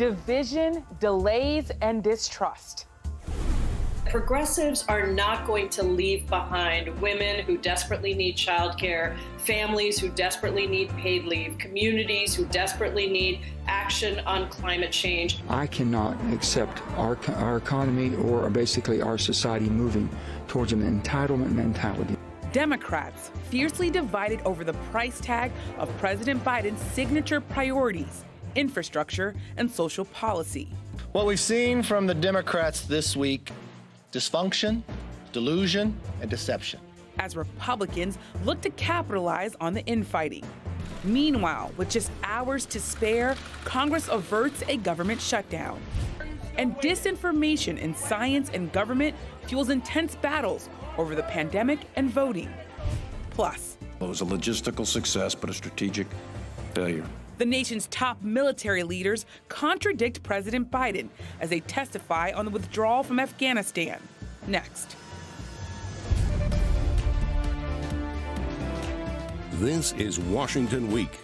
division, delays, and distrust. Progressives are not going to leave behind women who desperately need childcare, families who desperately need paid leave, communities who desperately need action on climate change. I cannot accept our economy or basically our society moving towards an entitlement mentality. Democrats fiercely divided over the price tag of President Biden's signature priorities, infrastructure and social policy. What we've seen from the Democrats this week: dysfunction, delusion, and deception. As Republicans look to capitalize on the infighting. Meanwhile, with just hours to spare, Congress averts a government shutdown. And disinformation in science and government fuels intense battles over the pandemic and voting. Plus, it was a logistical success, but a strategic failure. The nation's top military leaders contradict President Biden as they testify on the withdrawal from Afghanistan. Next. This is Washington Week.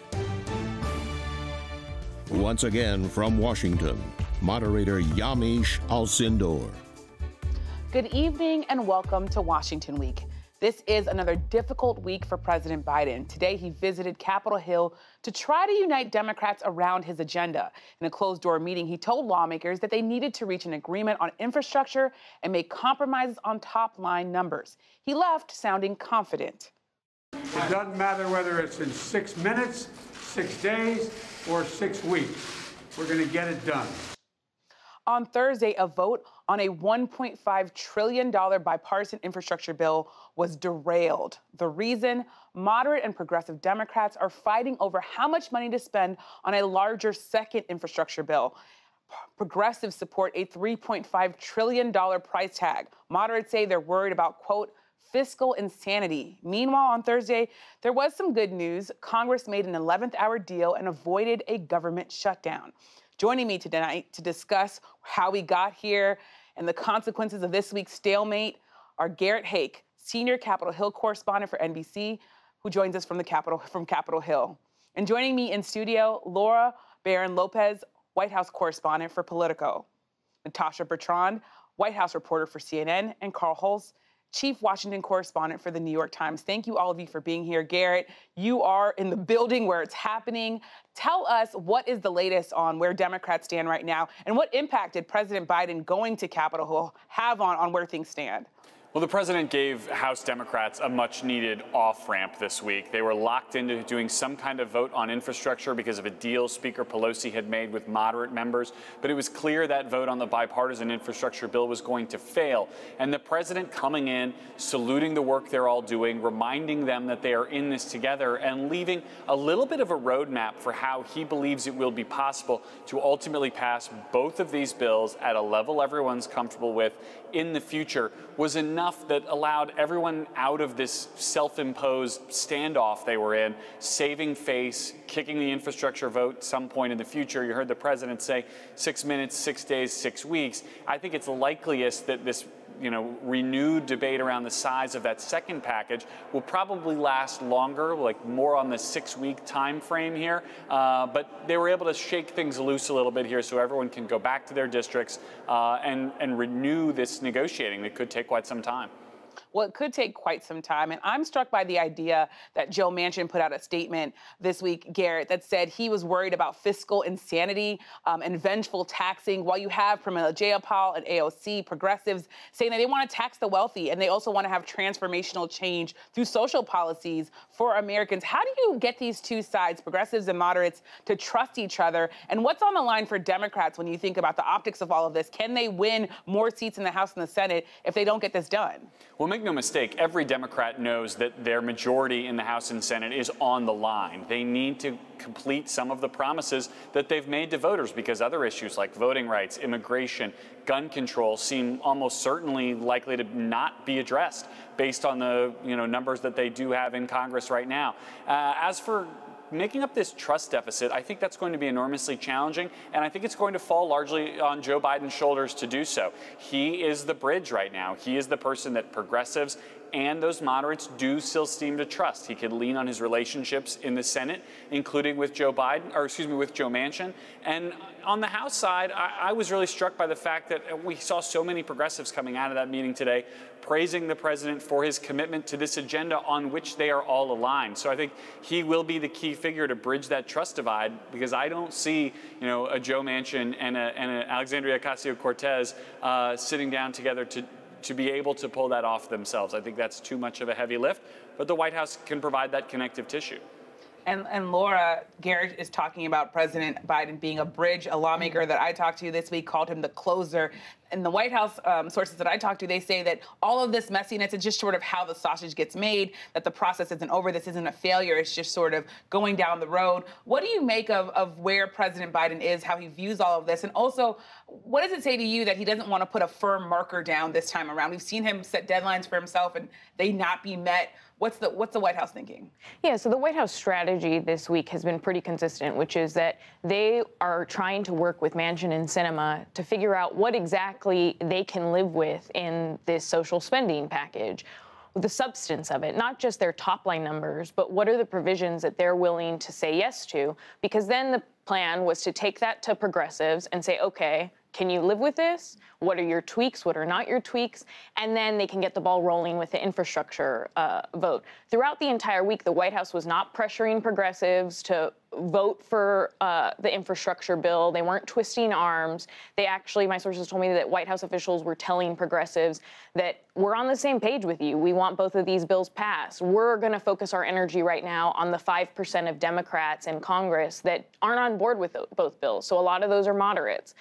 Once again from Washington, moderator Yamiche Alcindor. Good evening and welcome to Washington Week. This is another difficult week for President Biden. Today, he visited Capitol Hill to try to unite Democrats around his agenda. In a closed-door meeting, he told lawmakers that they needed to reach an agreement on infrastructure and make compromises on top-line numbers. He left sounding confident. It doesn't matter whether it's in 6 minutes, 6 days, or 6 weeks. We're going to get it done. On Thursday, a vote on a $1.5 trillion bipartisan infrastructure bill was derailed. The reason? Moderate and progressive Democrats are fighting over how much money to spend on a larger second infrastructure bill. Progressives support a $3.5 trillion price tag. Moderates say they're worried about, quote, fiscal insanity. Meanwhile, on Thursday, there was some good news. Congress made an 11th hour deal and avoided a government shutdown. Joining me tonight to discuss how we got here and the consequences of this week's stalemate are Garrett, Haake, senior Capitol Hill correspondent for NBC, who joins us from Capitol Hill. And joining me in studio, Laura Barrón-López, White House correspondent for Politico, Natasha, Bertrand, White House reporter for CNN, and Hulse, Chief Washington correspondent for the New York Times. Thank you, all of you, for being here. Garrett, you are in the building where it's happening. Tell us, what is the latest on where Democrats stand right now, and what impact did President Biden going to Capitol Hill have on where things stand? Well, the president gave House Democrats a much-needed off-ramp this week. They were locked into doing some kind of vote on infrastructure because of a deal Speaker Pelosi had made with moderate members. But it was clear that vote on the bipartisan infrastructure bill was going to fail. And the president coming in, saluting the work they're all doing, reminding them that they are in this together, and leaving a little bit of a roadmap for how he believes it will be possible to ultimately pass both of these bills at a level everyone's comfortable with in the future, was enough that allowed everyone out of this self-imposed standoff they were in, saving face, kicking the infrastructure vote some point in the future. You heard the president say 6 minutes, 6 days, 6 weeks. I think it's likeliest that this renewed debate around the size of that second package will probably last longer, like more on the 6-week time frame here. But they were able to shake things loose a little bit here so everyone can go back to their districts and renew this negotiating that could take quite some time. Well, it could take quite some time. And I'm struck by the idea that Joe Manchin put out a statement this week, Garrett, that said he was worried about fiscal insanity and vengeful taxing, while you have Pramila Jayapal and AOC, progressives, saying that they want to tax the wealthy and they also want to have transformational change through social policies for Americans. How do you get these two sides, progressives and moderates, to trust each other? And what's on the line for Democrats when you think about the optics of all of this? Can they win more seats in the House and the Senate if they don't get this done? Well, make no mistake, every Democrat knows that their majority in the House and Senate is on the line. They need to complete some of the promises that they've made to voters, because other issues like voting rights, immigration, gun control seem almost certainly likely to not be addressed based on the numbers that they do have in Congress right now. As for making up this trust deficit, I think that's going to be enormously challenging, and I think it's going to fall largely on Joe Biden's shoulders to do so. He is the bridge right now. He is the person that progressives and those moderates do still seem to trust. He could lean on his relationships in the Senate, including with Joe Manchin. And on the House side, I was really struck by the fact that we saw so many progressives coming out of that meeting today praising the president for his commitment to this agenda on which they are all aligned. So I think he will be the key figure to bridge that trust divide, because I don't see, a Joe Manchin and an Alexandria Ocasio-Cortez sitting down together to be able to pull that off themselves. I think that's too much of a heavy lift, but the White House can provide that connective tissue. And Laura, Garrett is talking about President Biden being a bridge. A lawmaker that I talked to this week called him the closer. And the White House sources that I talked to, they say that all of this messiness is just sort of how the sausage gets made, that the process isn't over. This isn't a failure. It's just sort of going down the road. What do you make of where President Biden is, how he views all of this? And also, what does it say to you that he doesn't want to put a firm marker down this time around? We've seen him set deadlines for himself and they not be met. What's the White House thinking? Yeah, so the White House strategy this week has been pretty consistent, which is that they are trying to work with Manchin and Sinema to figure out what exactly they can live with in this social spending package, the substance of it, not just their top-line numbers, but what are the provisions that they're willing to say yes to, because then the plan was to take that to progressives and say, okay, can you live with this? What are your tweaks? What are not your tweaks? And then they can get the ball rolling with the infrastructure vote. Throughout the entire week, the White House was not pressuring progressives to vote for the infrastructure bill. They weren't twisting arms. They actually, my sources told me that White House officials were telling progressives that we're on the same page with you. We want both of these bills passed. We're going to focus our energy right now on the 5% of Democrats in Congress that aren't on board with both bills. So a lot of those are moderates.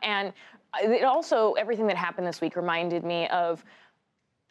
And it also, everything that happened this week reminded me of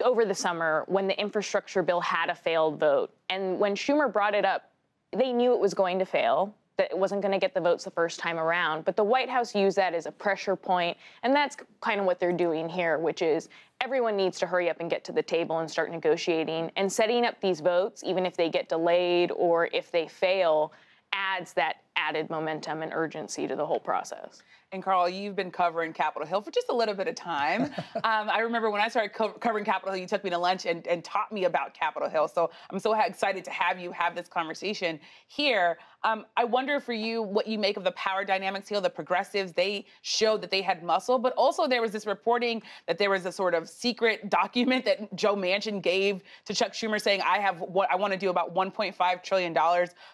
over the summer when the infrastructure bill had a failed vote. And when Schumer brought it up, they knew it was going to fail, that it wasn't going to get the votes the first time around. But the White House used that as a pressure point, and that's kind of what they're doing here, which is everyone needs to hurry up and get to the table and start negotiating. And setting up these votes, even if they get delayed or if they fail, adds that added momentum and urgency to the whole process. And Carl, you've been covering Capitol Hill for just a little bit of time. I remember when I started covering Capitol Hill, you took me to lunch and taught me about Capitol Hill. So I'm so excited to have you have this conversation here. I wonder for you what you make of the power dynamics here. The progressives, they showed that they had muscle, but also there was this reporting that there was a sort of secret document that Joe Manchin gave to Chuck Schumer saying, I want to do about $1.5 trillion,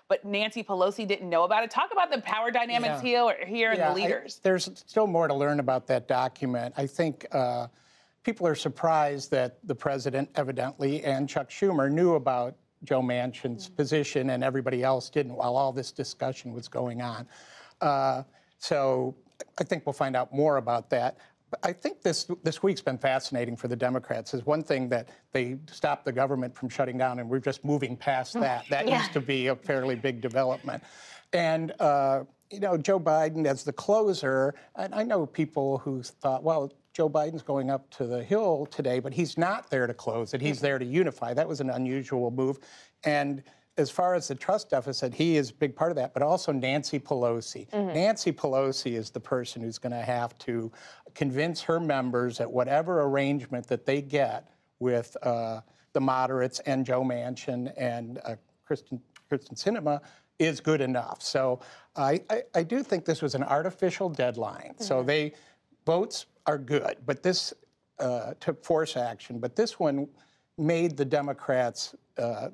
but Nancy Pelosi didn't know about it. Talk about the power dynamics here and the leaders. There's still more to learn about that document. I think people are surprised that the president evidently and Chuck Schumer knew about Joe Manchin's position and everybody else didn't while all this discussion was going on. So I think we'll find out more about that. But I think this week's been fascinating for the Democrats. Is one thing that they stopped the government from shutting down, and we're just moving past that. That used to be a fairly big development. And Joe Biden as the closer, and I know people who thought, well, Joe Biden's going up to the Hill today, but he's not there to close it. He's there to unify. That was an unusual move. And as far as the trust deficit, he is a big part of that, but also Nancy Pelosi. Nancy Pelosi is the person who's going to have to convince her members that whatever arrangement that they get with the moderates and Joe Manchin and Kristen Sinema is good enough. So I do think this was an artificial deadline. So votes are good, but this took force action. But this one made the Democrats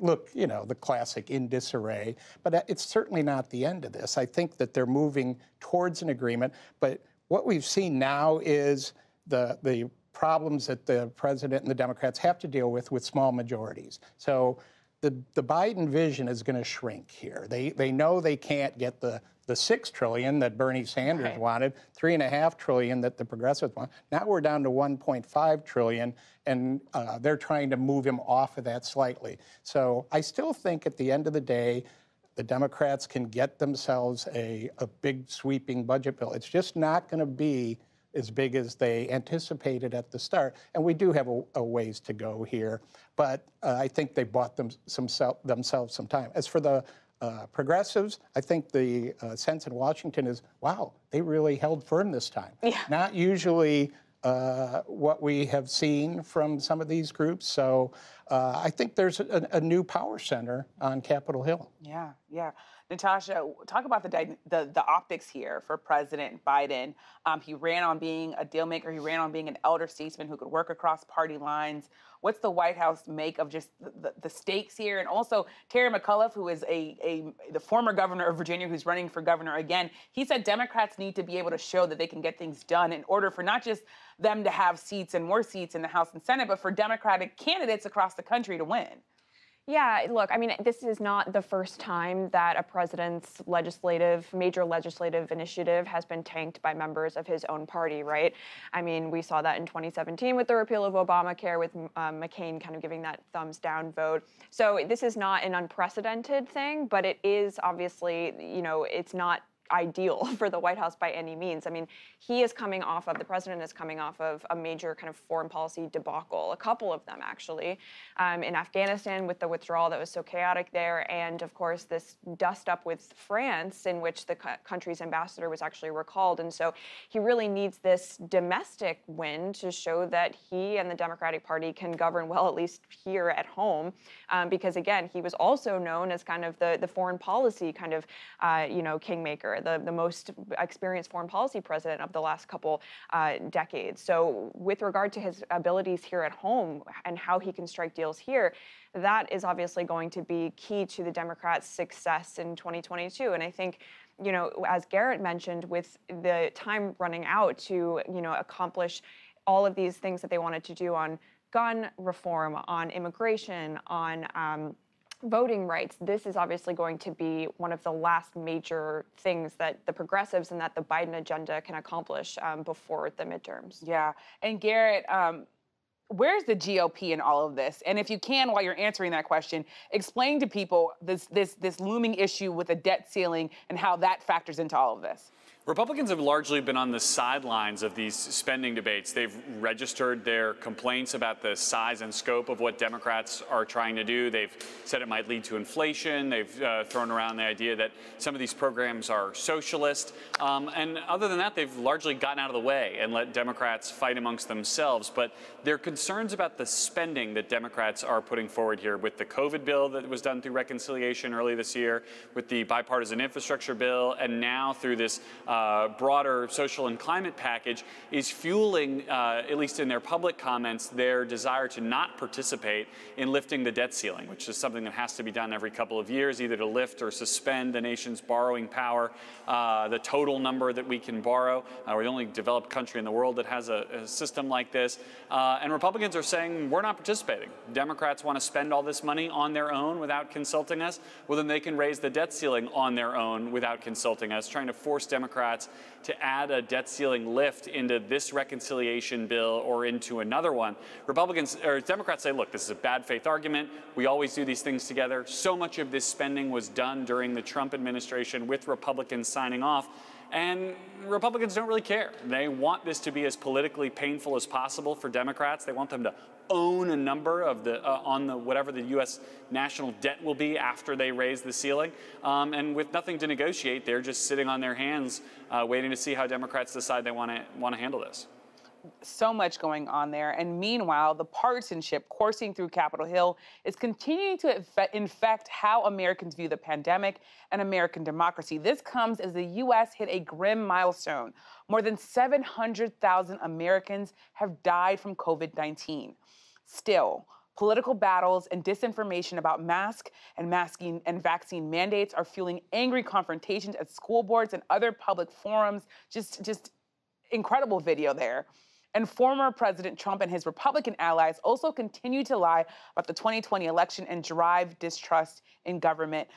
look, the classic in disarray. But it's certainly not the end of this. I think that they're moving towards an agreement. But what we've seen now is the problems that the president and the Democrats have to deal with small majorities. So the Biden vision is going to shrink here. They know they can't get the $6 trillion that Bernie Sanders wanted, $3.5 trillion that the progressives want. Now we're down to $1.5 trillion, and they're trying to move him off of that slightly. So I still think at the end of the day, the Democrats can get themselves a big sweeping budget bill. It's just not going to be as big as they anticipated at the start. And we do have a ways to go here. But I think they bought themselves some time. As for the progressives, I think the sense in Washington is, wow, they really held firm this time. Not usually what we have seen from some of these groups. So I think there's a new power center on Capitol Hill. Yeah, yeah. Natasha, talk about the optics here for President Biden. He ran on being a deal maker. He ran on being an elder statesman who could work across party lines. What's the White House make of just the stakes here? And also, Terry McAuliffe, who is the former governor of Virginia, who's running for governor again, he said Democrats need to be able to show that they can get things done in order for not just them to have seats and more seats in the House and Senate, but for Democratic candidates across the country to win. Yeah, look, I mean, this is not the first time that a president's major legislative initiative has been tanked by members of his own party, right? I mean, we saw that in 2017 with the repeal of Obamacare, with McCain kind of giving that thumbs down vote. So this is not an unprecedented thing, but it is obviously, you know, it's not ideal for the White House by any means. I mean, the president is coming off of a major kind of foreign policy debacle, a couple of them actually, in Afghanistan with the withdrawal that was so chaotic there, and of course this dust up with France in which the country's ambassador was actually recalled. And so he really needs this domestic win to show that he and the Democratic Party can govern well, at least here at home, because again, he was also known as kind of the foreign policy kind of, kingmaker, the most experienced foreign policy president of the last couple decades. So with regard to his abilities here at home and how he can strike deals here, that is obviously going to be key to the Democrats' success in 2022. And I think, you know, as Garrett mentioned, with the time running out to, you know, accomplish all of these things that they wanted to do on gun reform, on immigration, on voting rights, this is obviously going to be one of the last major things that the progressives and that the Biden agenda can accomplish before the midterms. Yeah. And Garrett, where's the GOP in all of this? And if you can, while you're answering that question, explain to people this looming issue with the debt ceiling and how that factors into all of this. Republicans have largely been on the sidelines of these spending debates. They've registered their complaints about the size and scope of what Democrats are trying to do. They've said it might lead to inflation. They've thrown around the idea that some of these programs are socialist. And other than that, they've largely gotten out of the way and let Democrats fight amongst themselves. But their concerns about the spending that Democrats are putting forward here with the COVID bill that was done through reconciliation early this year, with the bipartisan infrastructure bill, and now through this broader social and climate package is fueling, at least in their public comments, their desire to not participate in lifting the debt ceiling, which is something that has to be done every couple of years, either to lift or suspend the nation's borrowing power, the total number that we can borrow. We're the only developed country in the world that has a system like this. And Republicans are saying, we're not participating. Democrats want to spend all this money on their own without consulting us. Well, then they can raise the debt ceiling on their own without consulting us, trying to force Democrats to add a debt ceiling lift into this reconciliation bill or into another one. Democrats say, look, this is a bad faith argument. We always do these things together. So much of this spending was done during the Trump administration with Republicans signing off. And Republicans don't really care. They want this to be as politically painful as possible for Democrats. They want them to own a number of whatever the U.S. national debt will be after they raise the ceiling. And with nothing to negotiate, they're just sitting on their hands, waiting to see how Democrats decide they want to handle this. So much going on there. And meanwhile, the partisanship coursing through Capitol Hill is continuing to infect how Americans view the pandemic and American democracy. This comes as the U.S. hit a grim milestone. More than 700,000 Americans have died from COVID-19. Still, political battles and disinformation about masking and vaccine mandates are fueling angry confrontations at school boards and other public forums. Just incredible video there. And former President Trump and his Republican allies also continue to lie about the 2020 election and drive distrust in government.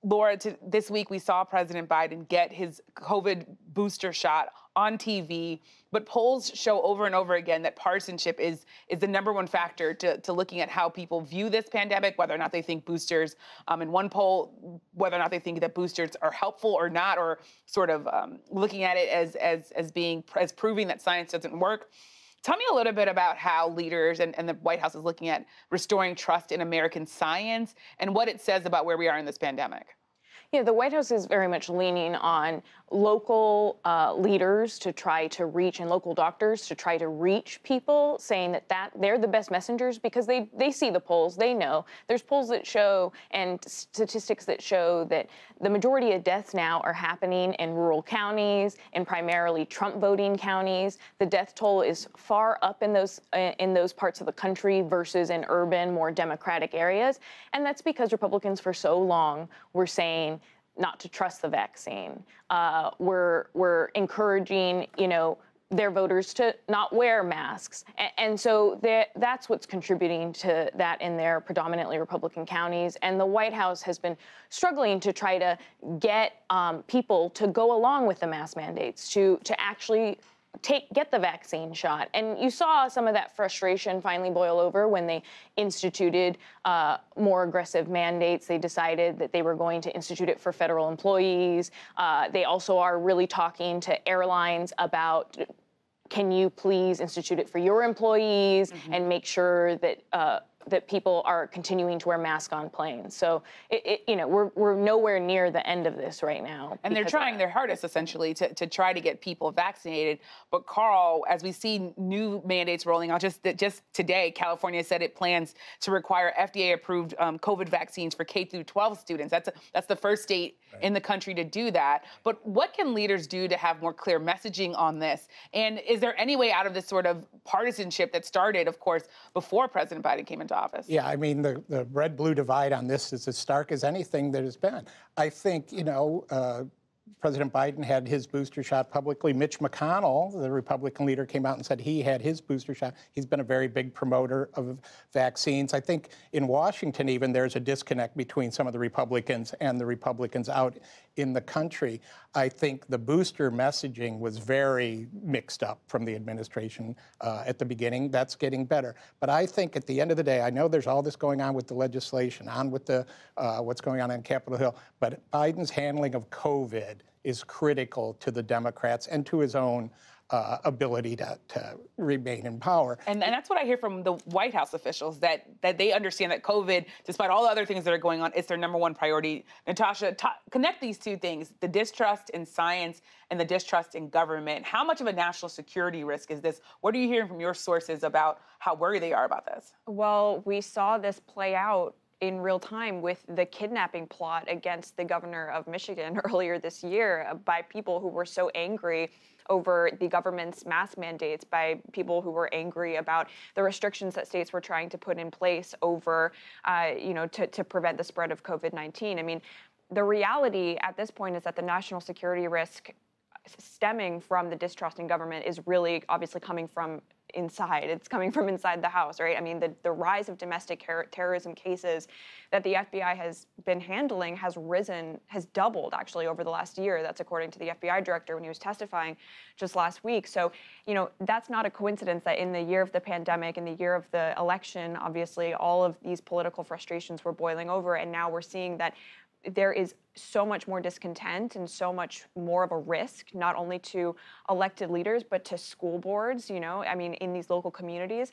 Laura, this week we saw President Biden get his COVID booster shot on TV, but polls show over and over again that partisanship is the #1 factor to looking at how people view this pandemic, whether or not they think boosters, in one poll, whether or not they think that boosters are helpful or not, or sort of looking at it as proving that science doesn't work. Tell me a little bit about how leaders and the White House is looking at restoring trust in American science and what it says about where we are in this pandemic. Yeah, the White House is very much leaning on local leaders to try to reach, and local doctors to try to reach people, saying that they're the best messengers because they see the polls, they know. There's polls that show and statistics that show that the majority of deaths now are happening in rural counties, in primarily Trump voting counties. The death toll is far up in those parts of the country versus in urban, more Democratic areas. And that's because Republicans for so long were saying not to trust the vaccine. We're encouraging, their voters to not wear masks. And so that's what's contributing to that in their predominantly Republican counties. And the White House has been struggling to try to get people to go along with the mask mandates, to actually get the vaccine shot. And you saw some of that frustration finally boil over when they instituted more aggressive mandates. They decided that they were going to institute it for federal employees. They also are really talking to airlines about, can you please institute it for your employees and make sure that that people are continuing to wear masks on planes. So, we're nowhere near the end of this right now. And they're trying their hardest, essentially, to try to get people vaccinated. But, Carl, as we see new mandates rolling out, just today, California said it plans to require FDA-approved COVID vaccines for K through 12 students. That's the first state in the country to do that. But what can leaders do to have more clear messaging on this? And is there any way out of this sort of partisanship that started, of course, before President Biden came into office? Yeah, I mean, the red-blue divide on this is as stark as anything that has been. I think, President Biden had his booster shot publicly. Mitch McConnell, the Republican leader, came out and said he had his booster shot. He's been a very big promoter of vaccines. I think in Washington even there's a disconnect between some of the Republicans and the Republicans out in the country. I think the booster messaging was very mixed up from the administration at the beginning. That's getting better. But I think at the end of the day, I know there's all this going on with the legislation, with the what's going on Capitol Hill, but Biden's handling of COVID is critical to the Democrats and to his own ability to remain in power. And that's what I hear from the White House officials, that they understand that COVID, despite all the other things that are going on, it's their #1 priority. Natasha, connect these two things, the distrust in science and the distrust in government. How much of a national security risk is this? What are you hearing from your sources about how worried they are about this? Well, we saw this play out in real time with the kidnapping plot against the governor of Michigan earlier this year by people who were so angry over the government's mask mandates, by people who were angry about the restrictions that states were trying to put in place over, to prevent the spread of COVID-19. I mean, the reality at this point is that the national security risk stemming from the distrust in government is really obviously coming from inside. It's coming from inside the house, right? I mean, the rise of domestic terrorism cases that the FBI has been handling has doubled actually over the last year. That's according to the FBI director when he was testifying just last week. So, that's not a coincidence that in the year of the pandemic, in the year of the election, obviously all of these political frustrations were boiling over, and now we're seeing that there is so much more discontent and so much more of a risk, not only to elected leaders, but to school boards, in these local communities,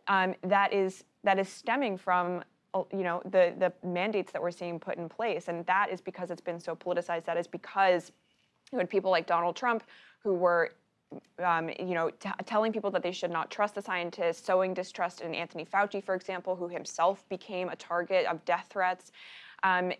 that is stemming from, the mandates that we're seeing put in place. And that is because it's been so politicized. That is because you had people like Donald Trump who were telling people that they should not trust the scientists, sowing distrust in Anthony Fauci, for example, who himself became a target of death threats.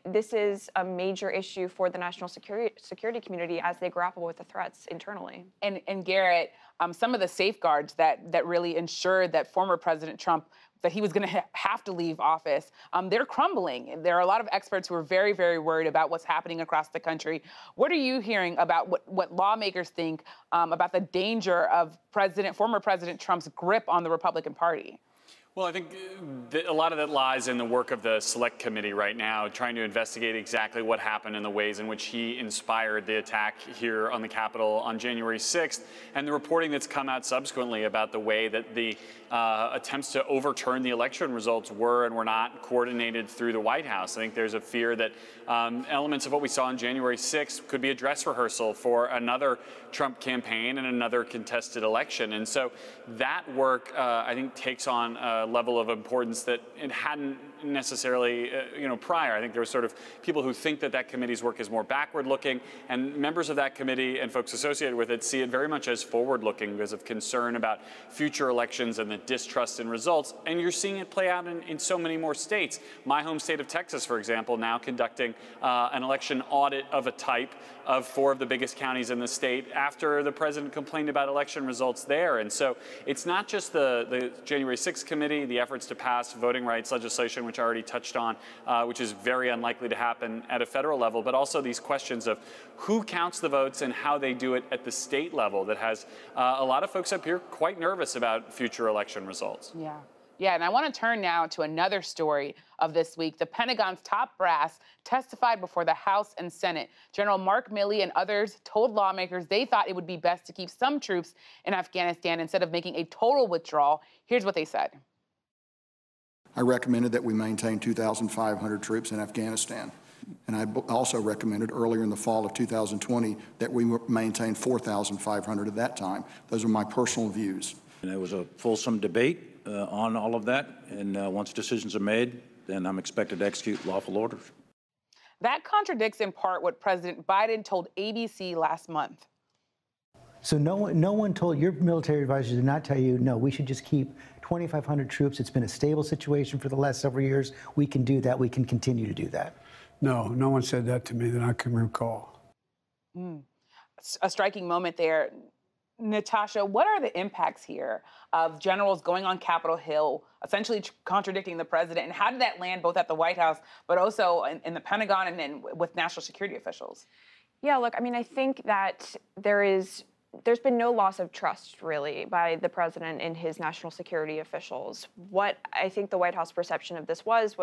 This is a major issue for the national security community as they grapple with the threats internally. And Garrett, some of the safeguards that really ensured that former President Trump, that he was going to have to leave office, they're crumbling. There are a lot of experts who are very, very worried about what's happening across the country. What are you hearing about what lawmakers think about the danger of former President Trump's grip on the Republican Party? Well, I think a lot of that lies in the work of the Select Committee right now, trying to investigate exactly what happened and the ways in which he inspired the attack here on the Capitol on January 6th, and the reporting that's come out subsequently about the way that the attempts to overturn the election results were and were not coordinated through the White House. I think there's a fear that elements of what we saw on January 6th could be a dress rehearsal for another Trump campaign and another contested election. And so that work, I think, takes on a level of importance that it hadn't necessarily, prior. I think there was sort of people who think that that committee's work is more backward-looking, and members of that committee and folks associated with it see it very much as forward-looking because of concern about future elections and the distrust in results. And you're seeing it play out in so many more states. My home state of Texas, for example, now conducting an election audit of a type of 4 of the biggest counties in the state after the president complained about election results there. And so it's not just the January 6th committee, the efforts to pass voting rights legislation, which I already touched on, which is very unlikely to happen at a federal level, but also these questions of who counts the votes and how they do it at the state level that has a lot of folks up here quite nervous about future election results. Yeah, and I want to turn now to another story of this week. The Pentagon's top brass testified before the House and Senate. General Mark Milley and others told lawmakers they thought it would be best to keep some troops in Afghanistan instead of making a total withdrawal. Here's what they said. I recommended that we maintain 2,500 troops in Afghanistan. And I also recommended earlier in the fall of 2020 that we maintain 4,500 at that time. Those are my personal views. And there was a fulsome debate on all of that, and once decisions are made, then I'm expected to execute lawful orders. That contradicts in part what President Biden told ABC last month. So no one told, your military advisors did not tell you, no, we should just keep 2,500 troops. It's been a stable situation for the last several years. We can do that. We can continue to do that. No, no one said that to me that I can recall. A striking moment there. Natasha, what are the impacts here of generals going on Capitol Hill, essentially contradicting the president? And how did that land both at the White House, but also in the Pentagon and with national security officials? Yeah, look, I mean, I think that there's been no loss of trust, really, by the president and his national security officials. What I think the White House perception of this was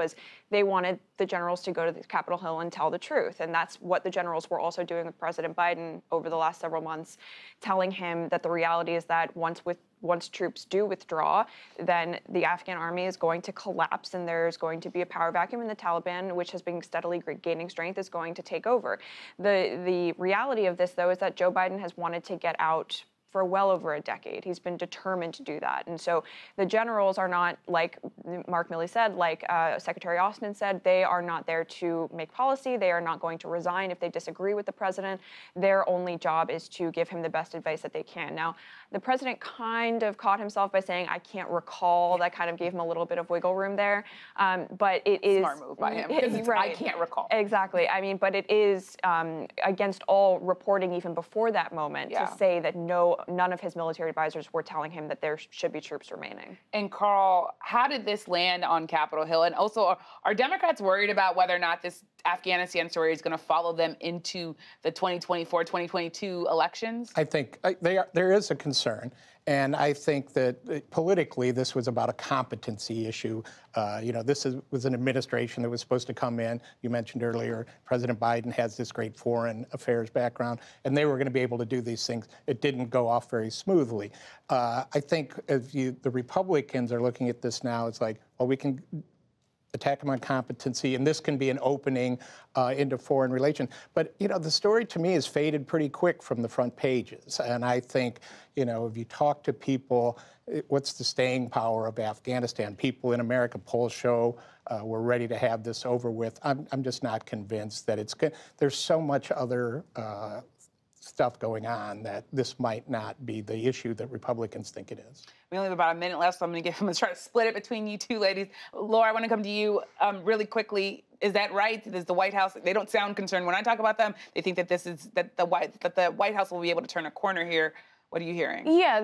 they wanted the generals to go to the Capitol Hill and tell the truth. And that's what the generals were also doing with President Biden over the last several months, telling him that the reality is that once troops do withdraw, then the Afghan army is going to collapse and there's going to be a power vacuum, and the Taliban, which has been steadily gaining strength, is going to take over. The reality of this, though, is that Joe Biden has wanted to get out for well over a decade. He's been determined to do that. And so the generals are not, like Mark Milley said, like Secretary Austin said, they are not there to make policy. They are not going to resign if they disagree with the president. Their only job is to give him the best advice that they can. Now, the president kind of caught himself by saying, I can't recall. That kind of gave him a little bit of wiggle room there. But it is... Smart move by him, because right. I can't recall. Exactly. I mean, but it is against all reporting even before that moment to say that none of his military advisors were telling him that there should be troops remaining. And Carl, how did this land on Capitol Hill? And also, are Democrats worried about whether or not this Afghanistan story is going to follow them into the 2024, 2022 elections? I think there is a concern. And I think that politically, this was about a competency issue. This was an administration that was supposed to come in. You mentioned earlier, President Biden has this great foreign affairs background, and they were going to be able to do these things. It didn't go off very smoothly. I think if the Republicans are looking at this now, it's like, well, we can attack them on competency, and this can be an opening into foreign relations. But, the story to me has faded pretty quick from the front pages. And I think, if you talk to people, what's the staying power of Afghanistan? People in America, polls show we're ready to have this over with. I'm just not convinced that it's good. There's so much other stuff going on that this might not be the issue that Republicans think it is. We only have about a minute left, so I'm going to try to split it between you two ladies. Laura, I want to come to you really quickly. Is that right? Does the White House, they don't sound concerned when I talk about them. They think that that the White House will be able to turn a corner here. What are you hearing? Yeah,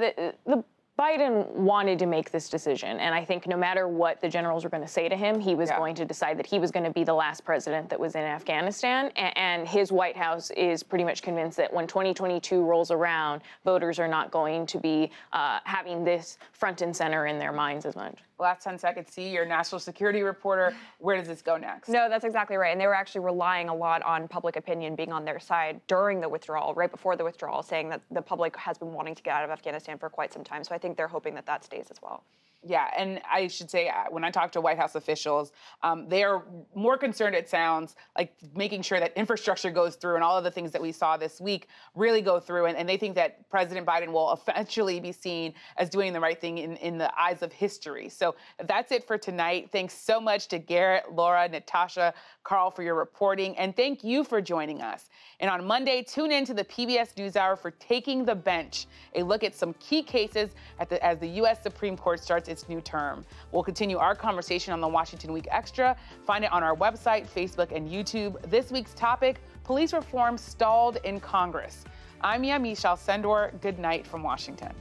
the Biden wanted to make this decision, and I think no matter what the generals were going to say to him, he was going to decide that he was going to be the last president that was in Afghanistan, and his White House is pretty much convinced that when 2022 rolls around, voters are not going to be having this front and center in their minds as much. Last 10 seconds, see, you're a national security reporter. Where does this go next? No, that's exactly right. And they were actually relying a lot on public opinion being on their side during the withdrawal, right before the withdrawal, saying that the public has been wanting to get out of Afghanistan for quite some time. So I think they're hoping that that stays as well. Yeah, and I should say, when I talk to White House officials, they are more concerned, it sounds, like making sure that infrastructure goes through and all of the things that we saw this week really go through. And they think that President Biden will eventually be seen as doing the right thing in the eyes of history. So that's it for tonight. Thanks so much to Garrett, Laura, Natasha, Carl for your reporting. And thank you for joining us. And on Monday, tune in to the PBS NewsHour for Taking the Bench, a look at some key cases as the U.S. Supreme Court starts its new term. We'll continue our conversation on the Washington Week Extra. Find it on our website, Facebook, and YouTube. This week's topic, police reform stalled in Congress. I'm Yamiche Alcindor. Good night from Washington.